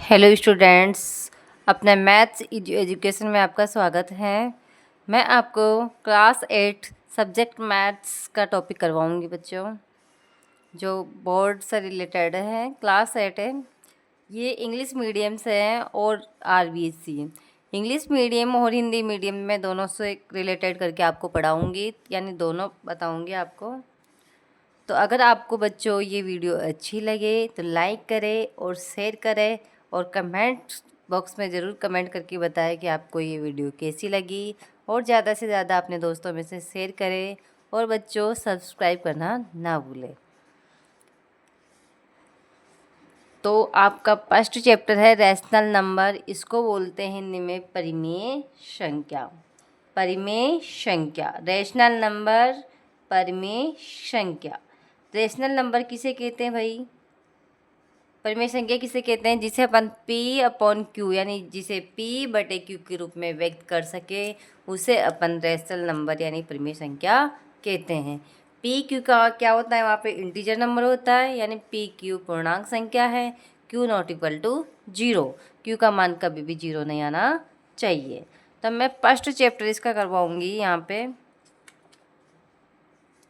Hello students, अपने maths education में आपका स्वागत है। मैं आपको क्लास 8 सब्जेक्ट मैथ्स का टॉपिक करवाऊंगी बच्चों, जो बोर्ड से रिलेटेड है। क्लास 8 है, ये इंग्लिश मीडियम से है और आरबीएससी। इंग्लिश मीडियम और हिंदी मीडियम में दोनों से रिलेटेड करके आपको पढ़ाऊँगी, यानी दोनों बताऊँगी आपको। तो अगर आपको बच्चों ये वीडियो अच्छी लगे तो लाइक करें और शेयर करें, और कमेंट बॉक्स में ज़रूर कमेंट करके बताएं कि आपको ये वीडियो कैसी लगी, और ज़्यादा से ज़्यादा अपने दोस्तों में से शेयर करें। और बच्चों, सब्सक्राइब करना ना भूलें। तो आपका फर्स्ट चैप्टर है रैशनल नंबर। इसको बोलते हैं हिंदी में परिमेय संख्या। परिमेय संख्या, रैशनल नंबर, परिमेय संख्या। रैशनल नंबर किसे कहते हैं भाई? परिमेय संख्या किसे कहते हैं? जिसे अपन P/Q यानी जिसे P/Q के रूप में व्यक्त कर सके, उसे अपन रैशनल नंबर यानी परिमेय संख्या कहते हैं। PQ का क्या होता है? वहाँ पे इंटीजर नंबर होता है, यानी PQ पूर्णांक संख्या है। Q not equal to 0। Q का मान कभी भी 0 नहीं आना चाहिए। तो मैं फर्स्ट चैप्टर इसका करवाऊँगी यहाँ पे,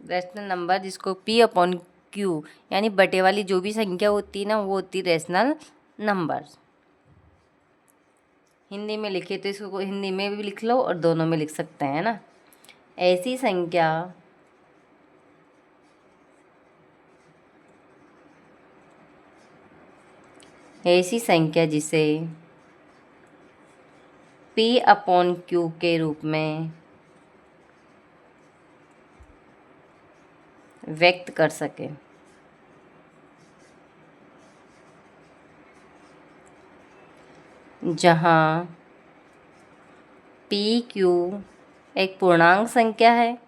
रैशनल नंबर, जिसको P/Q यानी बटे वाली जो भी संख्या होती है ना, वो होती है रैशनल नंबर। हिंदी में लिखे तो इसको हिंदी में भी लिख लो और दोनों में लिख सकते हैं ना। ऐसी संख्या जिसे P/Q के रूप में व्यक्त कर सके। जहाँ PQ एक पूर्णांक संख्या है,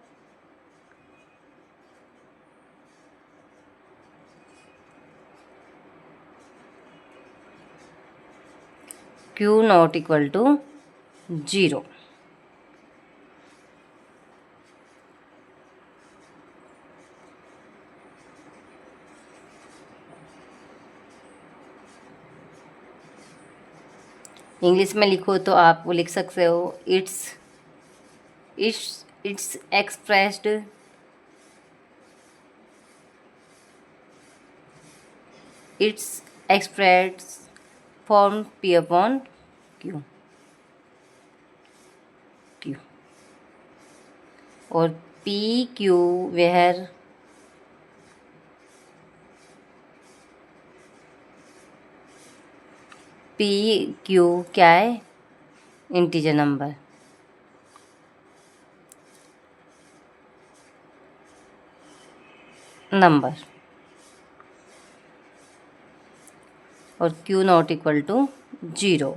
Q not equal to 0। English में लिखो तो आप वो लिख सकते हो, इट्स एक्सप्रेस्ड फॉर्म P/Q। और PQ वेयर PQ क्या है? Integer number. और Q नॉट इक्वल टू 0।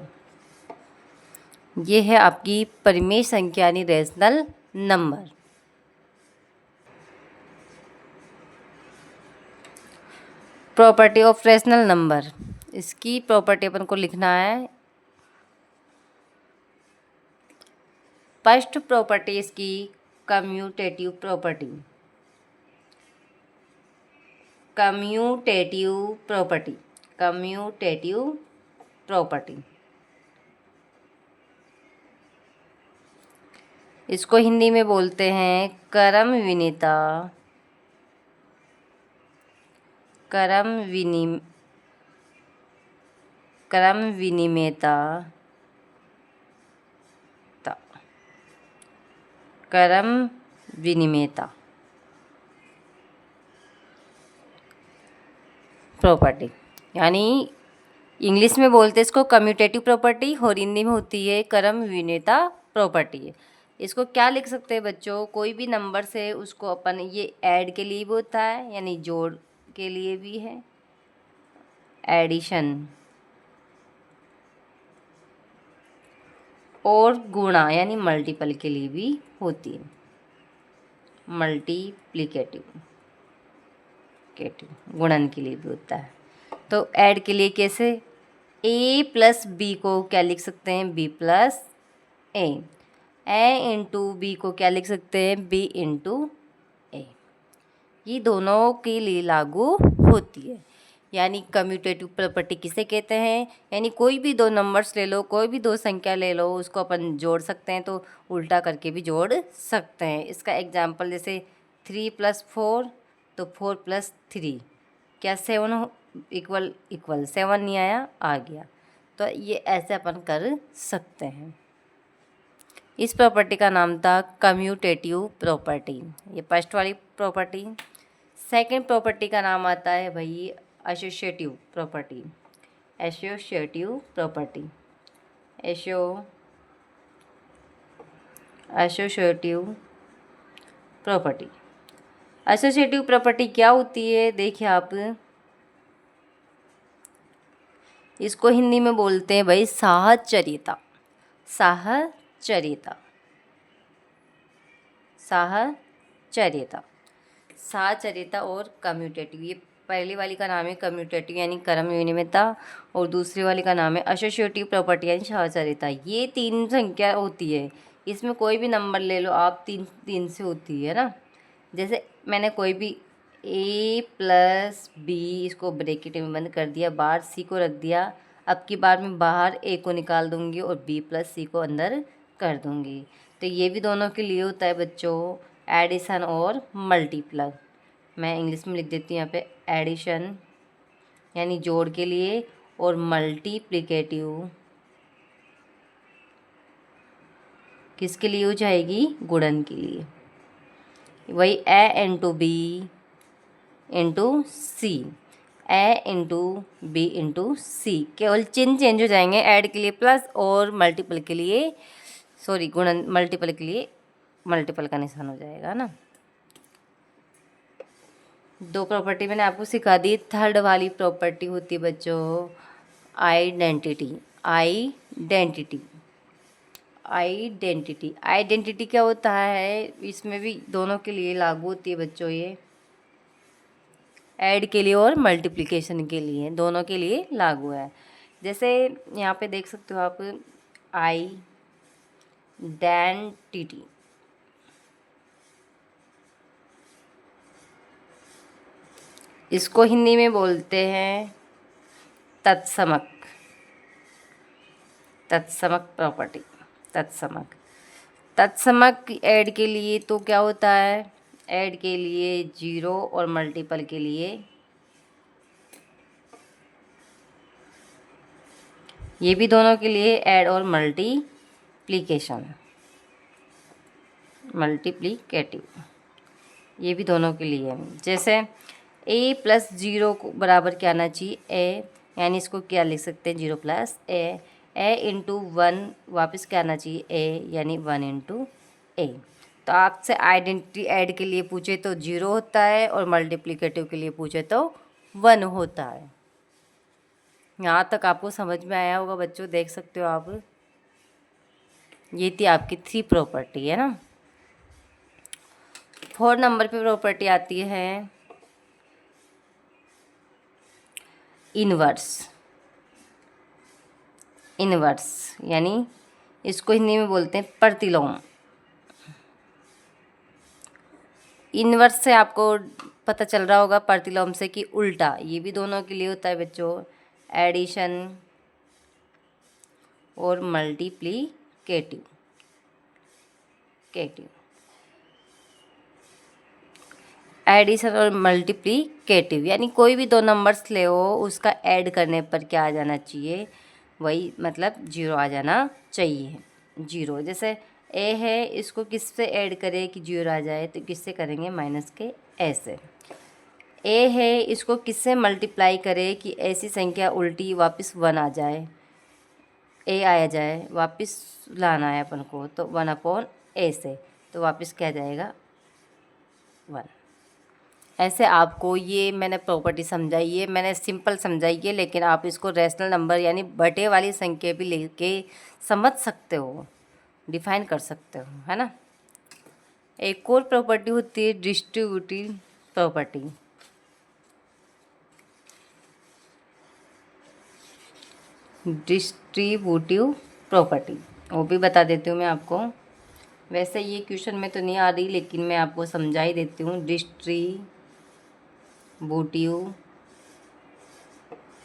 ये है आपकी परिमेय संख्या यानी rational number. Property of rational number, इसकी प्रॉपर्टी अपन को लिखना है। फर्स्ट प्रॉपर्टी इसकी कम्यूटेटिव प्रॉपर्टी। इसको हिंदी में बोलते हैं क्रम विनिमेयता प्रॉपर्टी, यानी इंग्लिश में बोलते हैं इसको कम्यूटेटिव प्रॉपर्टी, और हिंदी में होती है क्रम विनिमेयता प्रॉपर्टी। इसको क्या लिख सकते हैं बच्चों? कोई भी नंबर से उसको अपन, ये ऐड के लिए भी होता है, यानी जोड़ के लिए भी है, एडिशन, और गुणा यानी मल्टीपल के लिए भी होती है, मल्टीप्लिकेटिव, गुणन के लिए भी होता है। तो ऐड के लिए कैसे? A प्लस बी को क्या लिख सकते हैं? B plus A into B को क्या लिख सकते हैं? B into A। ये दोनों के लिए लागू होती है। यानी कम्यूटेटिव प्रॉपर्टी किसे कहते हैं, यानी कोई भी दो नंबर्स ले लो, कोई भी दो संख्या ले लो, उसको अपन जोड़ सकते हैं तो उल्टा करके भी जोड़ सकते हैं। इसका एग्जाम्पल जैसे 3+4 तो 4+3 क्या 7 इक्वल 7 नहीं आया, आ गया। तो ये ऐसे अपन कर सकते हैं। इस प्रॉपर्टी का नाम था कम्यूटेटिव प्रॉपर्टी, ये फर्स्ट वाली प्रॉपर्टी। सेकंड प्रॉपर्टी का नाम आता है भाई associative property. Associative property, associative property. Associative property क्या होती है, देखिए आप, इसको हिंदी में बोलते हैं भाई साहचर्यता। साहचर्यता, साहचर्यता, साहचर्यता और कम्यूटेटिव। ये पहली वाली का नाम है कम्यूटेटिव यानी क्रम विनिमयता, और दूसरी वाली का नाम है एसोसिएटिव प्रॉपर्टी यानी साहचर्यता। ये तीन संख्या होती है, इसमें कोई भी नंबर ले लो आप, तीन तीन से होती है ना। जैसे मैंने कोई भी A+B इसको ब्रैकेट में बंद कर दिया, बाहर C को रख दिया, अब की बार मैं बाहर A को निकाल दूंगी और B+C को अंदर कर दूंगी। तो ये भी दोनों के लिए होता है बच्चों एडिशन और मल्टीप्लाई। मैं इंग्लिश में लिख देती हूँ यहाँ पे एडिशन यानी जोड़ के लिए, और मल्टीप्लिकेटिव किसके लिए हो जाएगी, गुणन के लिए। वही A×B×C, A×B×C, केवल चिन्ह चेंज हो जाएंगे, ऐड के लिए प्लस और मल्टीपल के लिए गुणन, मल्टीपल के लिए मल्टीपल का निशान हो जाएगा ना। दो प्रॉपर्टी मैंने आपको सिखा दी। थर्ड वाली प्रॉपर्टी होती है बच्चों आइडेंटिटी। आइडेंटिटी, आइडेंटिटी, आइडेंटिटी क्या होता है, इसमें भी दोनों के लिए लागू होती है बच्चों, ये ऐड के लिए और मल्टीप्लिकेशन के लिए, दोनों के लिए लागू है। जैसे यहाँ पे देख सकते हो आप आइडेंटिटी, इसको हिंदी में बोलते हैं तत्समक, तत्समक प्रॉपर्टी, तत्समक। तत्समक ऐड के लिए तो क्या होता है, ऐड के लिए 0 और मल्टीपल के लिए ये भी दोनों के लिए ऐड और मल्टीप्लिकेशन, मल्टीप्लिकेटिव, ये भी दोनों के लिए। जैसे A+0 को बराबर क्या आना चाहिए, A, यानी इसको क्या लिख सकते हैं 0+A। A×1 वापस क्या आना चाहिए, A, यानी 1×A। तो आपसे आइडेंटिटी ऐड के लिए पूछे तो 0 होता है और मल्टीप्लिकेटिव के लिए पूछे तो 1 होता है। यहाँ तक आपको समझ में आया होगा बच्चों, देख सकते हो आप। ये थी आपकी 3 प्रॉपर्टी है ना। 4 नंबर पे प्रॉपर्टी आती है इनवर्स। इनवर्स यानी इसको हिंदी में बोलते हैं प्रतिलोम। इनवर्स से आपको पता चल रहा होगा प्रतिलोम से कि उल्टा, ये भी दोनों के लिए होता है बच्चों एडिशन और मल्टीप्लिकेटिव, एडिशन और मल्टीप्लिकेटिव यानी कोई भी दो नंबर्स ले हो, उसका ऐड करने पर क्या आ जाना चाहिए, वही मतलब 0 आ जाना चाहिए। 0 जैसे A है, इसको किससे ऐड करें कि 0 आ जाए, तो किससे करेंगे, माइनस के A से। A है, इसको किससे मल्टीप्लाई करें कि ऐसी संख्या उल्टी वापस 1 आ जाए, A आया जाए, वापस लाना है अपन को, तो 1/A से, तो वापस क्या जाएगा 1। ऐसे आपको ये मैंने प्रॉपर्टी समझाई है, मैंने सिंपल समझाई है, लेकिन आप इसको रैशनल नंबर यानी बटे वाली संख्या भी लेके समझ सकते हो, डिफाइन कर सकते हो, है ना। एक और प्रॉपर्टी होती है डिस्ट्रीब्यूटिव प्रॉपर्टी। डिस्ट्रीब्यूटिव प्रॉपर्टी वो भी बता देती हूँ मैं आपको। वैसे ये क्वेश्चन में तो नहीं आ रही, लेकिन मैं आपको समझा ही देती हूँ। Distributive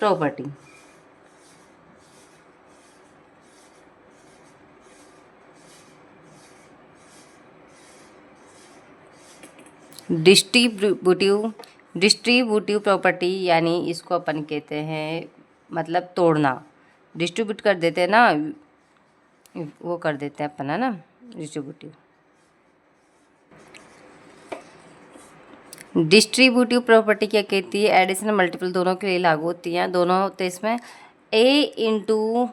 property. डिस्ट्रीब्यूटिव प्रॉपर्टी यानी इसको अपन कहते हैं मतलब तोड़ना, डिस्ट्रीब्यूट कर देते हैं ना, वो कर देते हैं अपन, है ना, डिस्ट्रीब्यूटिव। डिस्ट्रीब्यूटिव प्रॉपर्टी क्या कहती है? एडिशनल मल्टीपल दोनों के लिए लागू होती हैं, दोनों होते हैं इसमें ए इंटू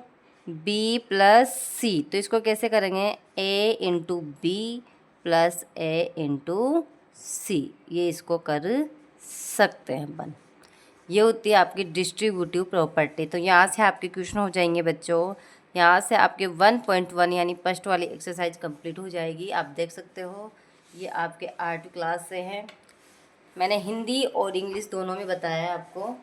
बी प्लस सी। तो इसको कैसे करेंगे? ए इंटू बी प्लस ए इंटू सी, ये इसको कर सकते हैं अपन। ये होती है आपकी डिस्ट्रीब्यूटिव प्रॉपर्टी। तो यहाँ से आपके क्वेश्चन हो जाएंगे बच्चों, यहाँ से आपके 1.1 यानी फर्स्ट वाली एक्सरसाइज कंप्लीट हो जाएगी। आप देख सकते हो ये आपके आर्ट क्लास से है, मैंने हिंदी और इंग्लिश दोनों में बताया है आपको।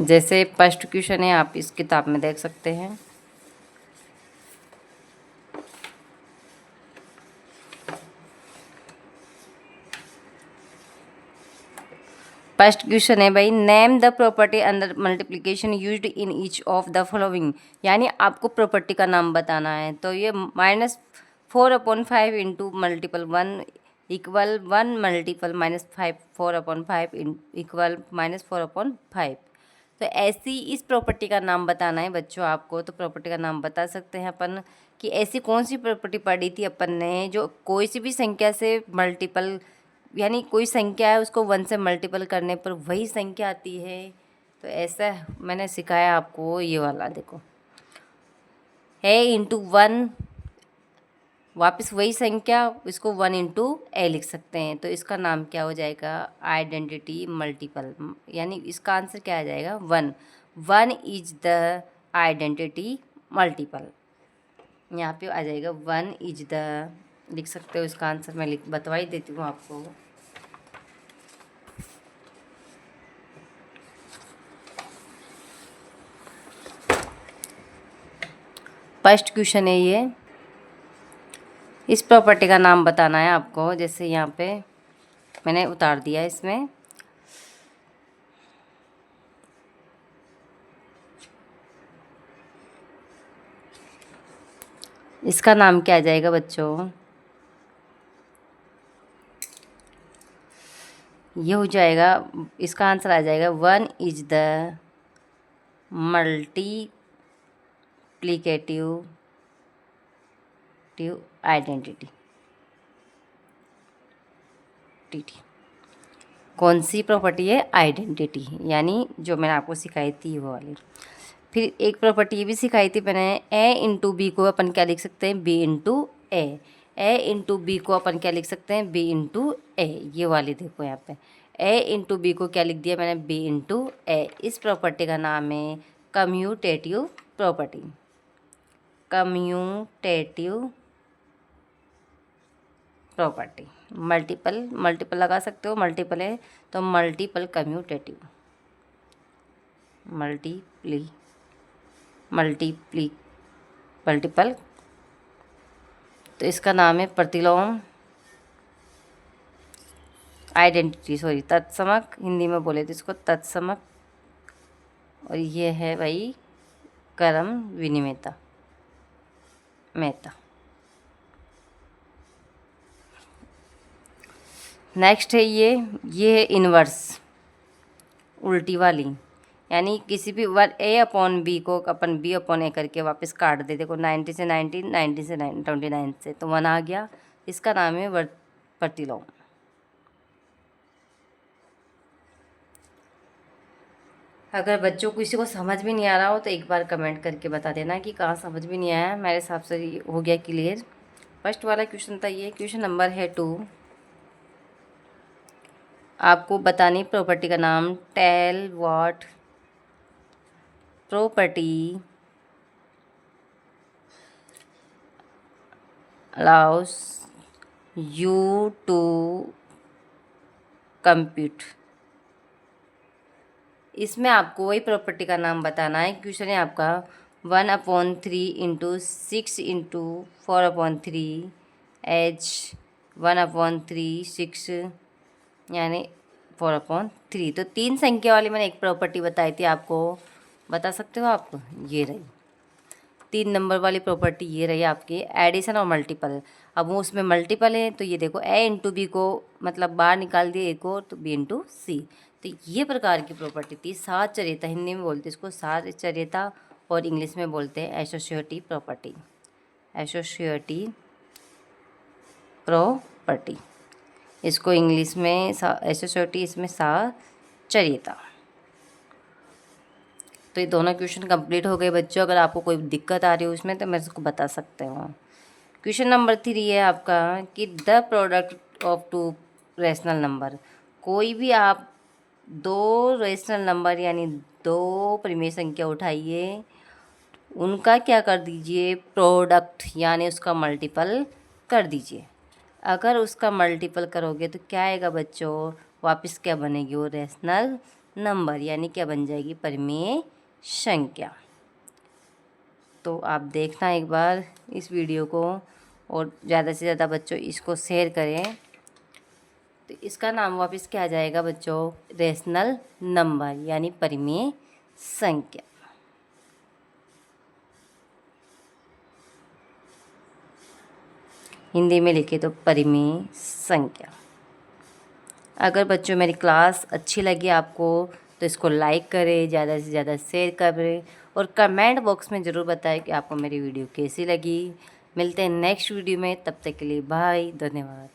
जैसे फर्स्ट क्वेश्चन है, आप इस किताब में देख सकते हैं। फर्स्ट क्वेश्चन है भाई, name the property under multiplication used in each of the following. यानी आपको प्रॉपर्टी का नाम बताना है। तो ये -4/5 into multiple 1 equal 1 multiple -5 4/5 equal -4/5। तो ऐसी इस प्रॉपर्टी का नाम बताना है बच्चों आपको। तो प्रॉपर्टी का नाम बता सकते हैं अपन कि ऐसी कौन सी प्रॉपर्टी पढ़ी थी अपन ने, जो कोई सी भी संख्या से मल्टीपल, यानी कोई संख्या है उसको 1 से मल्टीपल करने पर वही संख्या आती है। तो ऐसा मैंने सिखाया आपको, ये वाला देखो, ए इंटू 1, वापस वही संख्या, इसको 1 इंटू ए लिख सकते हैं। तो इसका नाम क्या हो जाएगा? Identity multiple. यानी इसका आंसर क्या आ जाएगा? 1। 1 इज द आइडेंटिटी मल्टीपल। यहाँ पे आ जाएगा 1 इज द, लिख सकते हो इसका आंसर। मैं बतवा ही देती हूँ आपको। फर्स्ट क्वेश्चन है ये, इस प्रॉपर्टी का नाम बताना है आपको। जैसे यहाँ पे मैंने उतार दिया इसमें, इसका नाम क्या आ जाएगा बच्चों? ये हो जाएगा, इसका आंसर आ जाएगा 1 इज द मल्टीप्लिकेटिव आइडेंटिटी। कौन सी प्रॉपर्टी है? आइडेंटिटी, यानी जो मैंने आपको सिखाई थी वो वाली। फिर एक प्रॉपर्टी ये भी सिखाई थी मैंने, ए इंटू बी को अपन क्या लिख सकते हैं? बी इंटू ए। ए इंटू बी को अपन क्या लिख सकते हैं? बी इंटू ए। ये वाली देखो यहाँ पे, ए इंटू बी को क्या लिख दिया मैंने? बी इंटू ए। इस प्रॉपर्टी का नाम है commutative property. Commutative property. Multiple लगा सकते हो, मल्टीपल है तो मल्टीपल कम्यूटेटिव, मल्टीपल। तो इसका नाम है प्रतिलोम आइडेंटिटी, सॉरी तत्समक, हिंदी में बोले तो इसको तत्समक। और ये है भाई क्रम विनिमेयता मेहता। नेक्स्ट है ये है इनवर्स, उल्टी वाली। यानी किसी भी ए अपॉन बी को अपन बी अपॉन ए करके वापस काट दे। देखो 90 से 90, 90 से 29 से तो 1 आ गया। इसका नाम है प्रतिलोम। अगर बच्चों को किसी को समझ भी नहीं आ रहा हो तो एक बार कमेंट करके बता देना कि कहाँ समझ भी नहीं आया। मेरे हिसाब से हो गया क्लियर। फर्स्ट वाला क्वेश्चन था ये। क्वेश्चन नंबर है 2, आपको बतानी प्रॉपर्टी का नाम। Tell what property allows you to compute। इसमें आपको वही प्रॉपर्टी का नाम बताना है। क्वेश्चन है आपका, 1/3 इंटू 6 इंटू 4/3 एच 1/3 6 यानी 4/3। तो 3 संख्या वाली मैंने एक प्रॉपर्टी बताई थी आपको, बता सकते हो आप? ये रही 3 नंबर वाली प्रॉपर्टी, ये रही आपकी एडिशन और मल्टीपल। अब वो उसमें मल्टीपल है तो ये देखो ए इंटू बी को मतलब बाहर निकाल दिए ए को, तो बी इंटू सी। तो ये प्रकार की प्रॉपर्टी थी साहचर्यता, हिंदी में बोलते हैं इसको साहचर्यता और इंग्लिश में बोलते हैं एसोसिएटिव प्रॉपर्टी। एसोसिएटिव प्रॉपर्टी इसको इंग्लिश में एसोसिएटिव, इसमें साहचर्यता। तो ये दोनों क्वेश्चन कंप्लीट हो गए बच्चों। अगर आपको कोई दिक्कत आ रही हो उसमें तो मैं इसको बता सकते हो। क्वेश्चन नंबर 3 है आपका कि the product of 2 rational number. कोई भी आप 2 रेशनल नंबर यानी 2 परिमेय संख्या उठाइए, उनका क्या कर दीजिए, प्रोडक्ट यानी उसका मल्टीपल कर दीजिए। अगर उसका मल्टीपल करोगे तो क्या आएगा बच्चों, वापस क्या बनेगी, वो रेशनल नंबर यानी क्या बन जाएगी, परिमेय संख्या। तो आप देखना एक बार इस वीडियो को और ज़्यादा से ज़्यादा बच्चों इसको शेयर करें। तो इसका नाम वापस क्या आ जाएगा बच्चों, रेशनल नंबर यानी परिमेय संख्या। हिंदी में लिखे तो परिमेय संख्या। अगर बच्चों मेरी क्लास अच्छी लगी आपको तो इसको लाइक करें, ज़्यादा से ज़्यादा शेयर करें और कमेंट बॉक्स में ज़रूर बताएं कि आपको मेरी वीडियो कैसी लगी। मिलते हैं नेक्स्ट वीडियो में, तब तक के लिए बाय, धन्यवाद।